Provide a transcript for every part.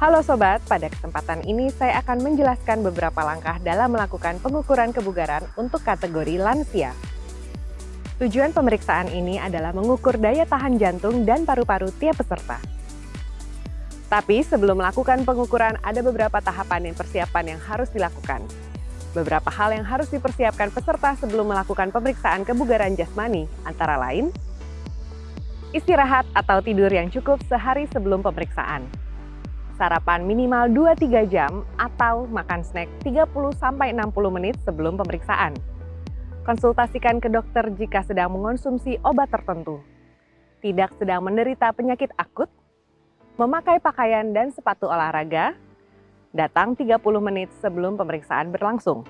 Halo Sobat, pada kesempatan ini saya akan menjelaskan beberapa langkah dalam melakukan pengukuran kebugaran untuk kategori lansia. Tujuan pemeriksaan ini adalah mengukur daya tahan jantung dan paru-paru tiap peserta. Tapi sebelum melakukan pengukuran, ada beberapa tahapan dan persiapan yang harus dilakukan. Beberapa hal yang harus dipersiapkan peserta sebelum melakukan pemeriksaan kebugaran jasmani, antara lain, istirahat atau tidur yang cukup sehari sebelum pemeriksaan. Sarapan minimal 2-3 jam atau makan snack 30-60 menit sebelum pemeriksaan. Konsultasikan ke dokter jika sedang mengonsumsi obat tertentu. Tidak sedang menderita penyakit akut. Memakai pakaian dan sepatu olahraga. Datang 30 menit sebelum pemeriksaan berlangsung.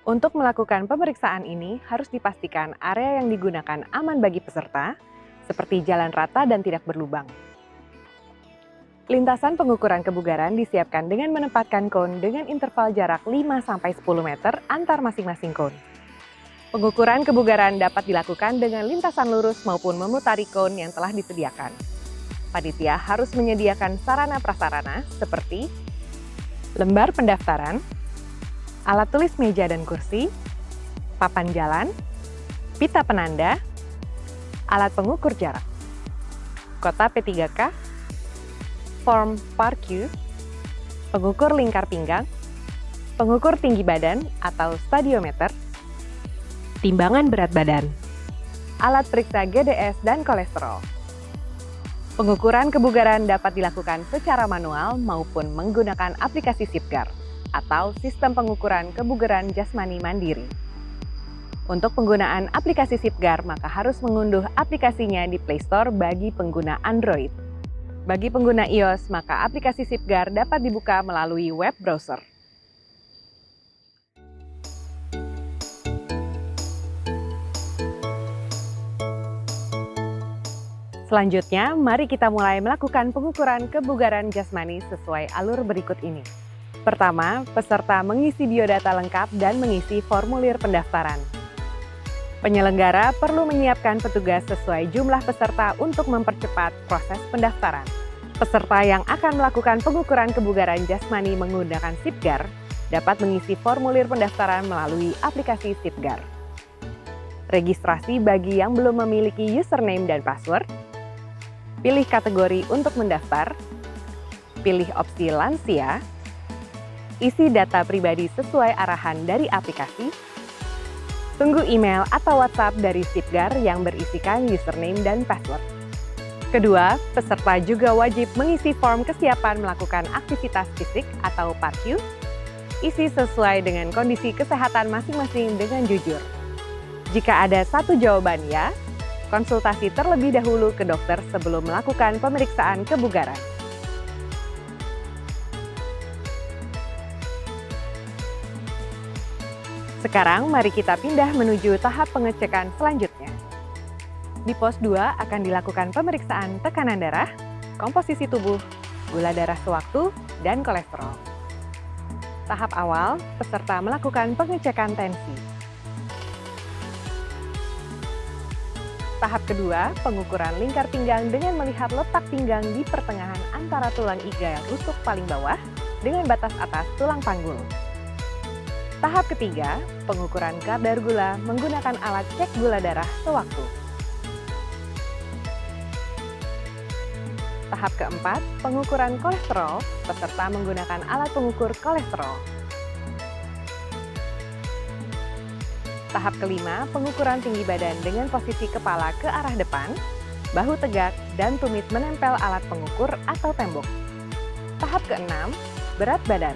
Untuk melakukan pemeriksaan ini harus dipastikan area yang digunakan aman bagi peserta, seperti jalan rata dan tidak berlubang. Lintasan pengukuran kebugaran disiapkan dengan menempatkan kon dengan interval jarak 5-10 meter antar masing-masing kon. Pengukuran kebugaran dapat dilakukan dengan lintasan lurus maupun memutari kon yang telah disediakan. Panitia harus menyediakan sarana prasarana seperti lembar pendaftaran, alat tulis meja dan kursi, papan jalan, pita penanda, alat pengukur jarak, kota P3K, form PARQ, pengukur lingkar pinggang, pengukur tinggi badan atau stadiometer, timbangan berat badan, alat periksa GDS dan kolesterol. Pengukuran kebugaran dapat dilakukan secara manual maupun menggunakan aplikasi SIPGAR atau Sistem Pengukuran Kebugaran Jasmani Mandiri. Untuk penggunaan aplikasi SIPGAR, maka harus mengunduh aplikasinya di Play Store bagi pengguna Android. Bagi pengguna iOS, maka aplikasi SIPGAR dapat dibuka melalui web browser. Selanjutnya, mari kita mulai melakukan pengukuran kebugaran jasmani sesuai alur berikut ini. Pertama, peserta mengisi biodata lengkap dan mengisi formulir pendaftaran. Penyelenggara perlu menyiapkan petugas sesuai jumlah peserta untuk mempercepat proses pendaftaran. Peserta yang akan melakukan pengukuran kebugaran jasmani menggunakan SIPGAR dapat mengisi formulir pendaftaran melalui aplikasi SIPGAR. Registrasi bagi yang belum memiliki username dan password. Pilih kategori untuk mendaftar. Pilih opsi lansia. Isi data pribadi sesuai arahan dari aplikasi. Tunggu email atau WhatsApp dari SIPGAR yang berisikan username dan password. Kedua, peserta juga wajib mengisi form kesiapan melakukan aktivitas fisik atau PARQ. Isi sesuai dengan kondisi kesehatan masing-masing dengan jujur. Jika ada satu jawaban ya, konsultasi terlebih dahulu ke dokter sebelum melakukan pemeriksaan kebugaran. Sekarang mari kita pindah menuju tahap pengecekan selanjutnya. Di pos 2 akan dilakukan pemeriksaan tekanan darah, komposisi tubuh, gula darah sewaktu, dan kolesterol. Tahap awal, peserta melakukan pengecekan tensi. Tahap kedua, pengukuran lingkar pinggang dengan melihat letak pinggang di pertengahan antara tulang iga rusuk paling bawah dengan batas atas tulang panggul. Tahap ketiga, pengukuran kadar gula menggunakan alat cek gula darah sewaktu. Tahap keempat, pengukuran kolesterol, peserta menggunakan alat pengukur kolesterol. Tahap kelima, pengukuran tinggi badan dengan posisi kepala ke arah depan, bahu tegak, dan tumit menempel alat pengukur atau tembok. Tahap keenam, berat badan.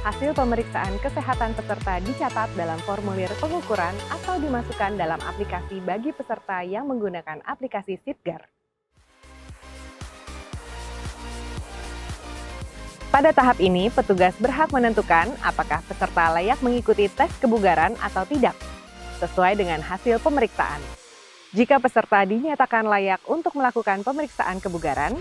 Hasil pemeriksaan kesehatan peserta dicatat dalam formulir pengukuran atau dimasukkan dalam aplikasi bagi peserta yang menggunakan aplikasi SIPGAR. Pada tahap ini, petugas berhak menentukan apakah peserta layak mengikuti tes kebugaran atau tidak, sesuai dengan hasil pemeriksaan. Jika peserta dinyatakan layak untuk melakukan pemeriksaan kebugaran,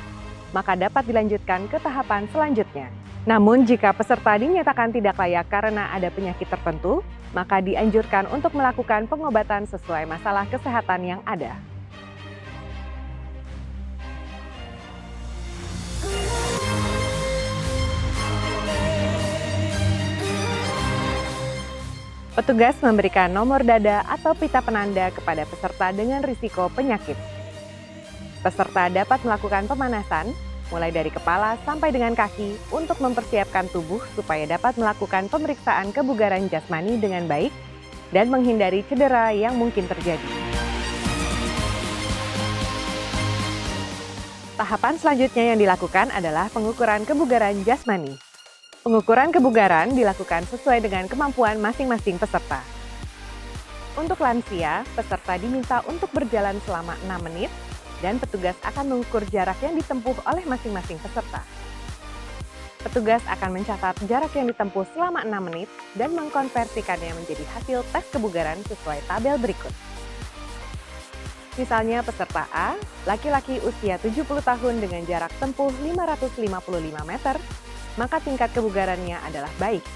maka dapat dilanjutkan ke tahapan selanjutnya. Namun, jika peserta dinyatakan tidak layak karena ada penyakit tertentu, maka dianjurkan untuk melakukan pengobatan sesuai masalah kesehatan yang ada. Petugas memberikan nomor dada atau pita penanda kepada peserta dengan risiko penyakit. Peserta dapat melakukan pemanasan, mulai dari kepala sampai dengan kaki untuk mempersiapkan tubuh supaya dapat melakukan pemeriksaan kebugaran jasmani dengan baik dan menghindari cedera yang mungkin terjadi. Tahapan selanjutnya yang dilakukan adalah pengukuran kebugaran jasmani. Pengukuran kebugaran dilakukan sesuai dengan kemampuan masing-masing peserta. Untuk lansia, peserta diminta untuk berjalan selama 6 menit dan petugas akan mengukur jarak yang ditempuh oleh masing-masing peserta. Petugas akan mencatat jarak yang ditempuh selama 6 menit dan mengkonversikannya menjadi hasil tes kebugaran sesuai tabel berikut. Misalnya peserta A, laki-laki usia 70 tahun dengan jarak tempuh 555 meter, maka tingkat kebugarannya adalah baik.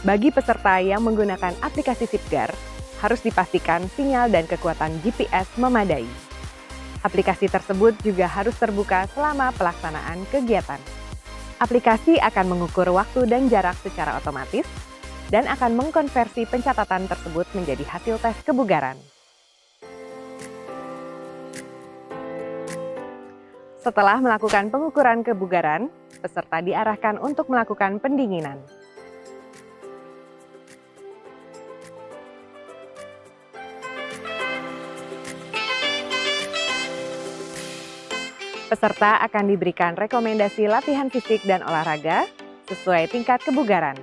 Bagi peserta yang menggunakan aplikasi Sipgar, harus dipastikan sinyal dan kekuatan GPS memadai. Aplikasi tersebut juga harus terbuka selama pelaksanaan kegiatan. Aplikasi akan mengukur waktu dan jarak secara otomatis dan akan mengkonversi pencatatan tersebut menjadi hasil tes kebugaran. Setelah melakukan pengukuran kebugaran, peserta diarahkan untuk melakukan pendinginan. Peserta akan diberikan rekomendasi latihan fisik dan olahraga sesuai tingkat kebugaran.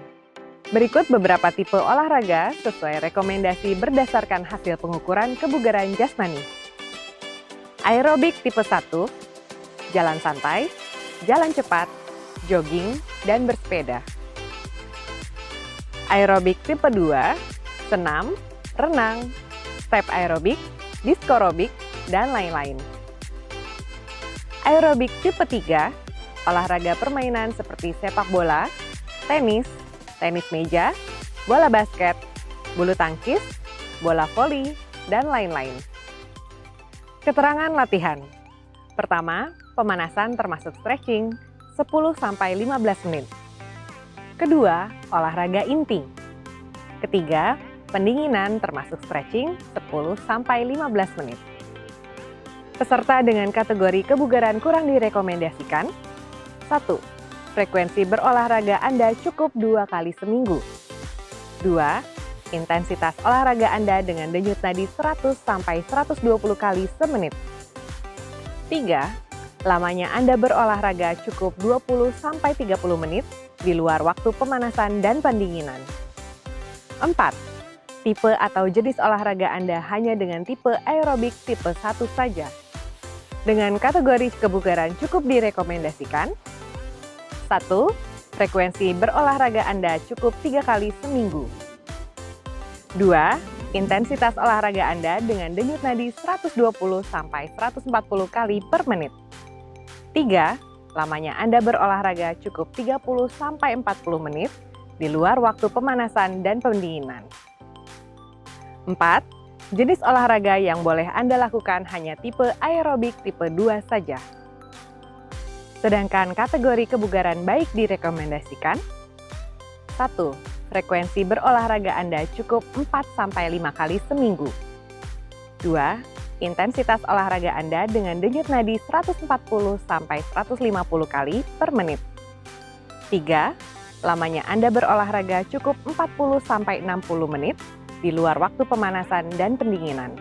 Berikut beberapa tipe olahraga sesuai rekomendasi berdasarkan hasil pengukuran kebugaran jasmani. Aerobik tipe 1, jalan santai, jalan cepat, jogging, dan bersepeda. Aerobik tipe 2, senam, renang, step aerobik, diskorobik, dan lain-lain. Aerobik tipe 3, olahraga permainan seperti sepak bola, tenis, tenis meja, bola basket, bulu tangkis, bola voli, dan lain-lain. Keterangan latihan. Pertama, pemanasan termasuk stretching 10-15 menit. Kedua, olahraga inti. Ketiga, pendinginan termasuk stretching 10-15 menit. Peserta dengan kategori kebugaran kurang direkomendasikan. 1. Frekuensi berolahraga Anda cukup 2 kali seminggu. 2. Intensitas olahraga Anda dengan denyut nadi 100-120 kali semenit. 3. Lamanya Anda berolahraga cukup 20-30 menit di luar waktu pemanasan dan pendinginan. 4. Tipe atau jenis olahraga Anda hanya dengan tipe aerobik tipe 1 saja. Dengan kategori kebugaran cukup direkomendasikan. 1. Frekuensi berolahraga Anda cukup 3 kali seminggu. 2. Intensitas olahraga Anda dengan denyut nadi 120-140 kali per menit. 3. Lamanya Anda berolahraga cukup 30-40 menit di luar waktu pemanasan dan pendinginan. 4. Jenis olahraga yang boleh Anda lakukan hanya tipe aerobik tipe 2 saja. Sedangkan kategori kebugaran baik direkomendasikan. 1. Frekuensi berolahraga Anda cukup 4-5 kali seminggu. 2. Intensitas olahraga Anda dengan denyut nadi 140-150 kali per menit. 3. Lamanya Anda berolahraga cukup 40-60 menit di luar waktu pemanasan dan pendinginan.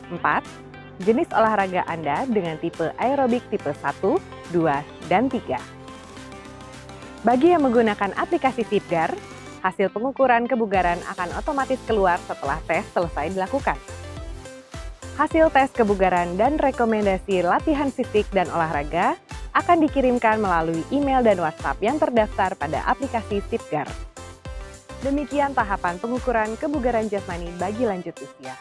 4. Jenis olahraga Anda dengan tipe aerobik tipe 1, 2, dan 3. Bagi yang menggunakan aplikasi Sipgar, hasil pengukuran kebugaran akan otomatis keluar setelah tes selesai dilakukan. Hasil tes kebugaran dan rekomendasi latihan fisik dan olahraga akan dikirimkan melalui email dan WhatsApp yang terdaftar pada aplikasi Sipgar. Demikian tahapan pengukuran kebugaran jasmani bagi lanjut usia.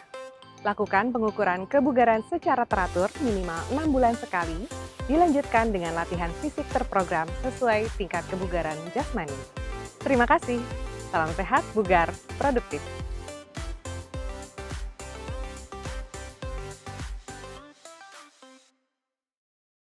Lakukan pengukuran kebugaran secara teratur minimal 6 bulan sekali, dilanjutkan dengan latihan fisik terprogram sesuai tingkat kebugaran jasmani. Terima kasih. Salam sehat, bugar, produktif.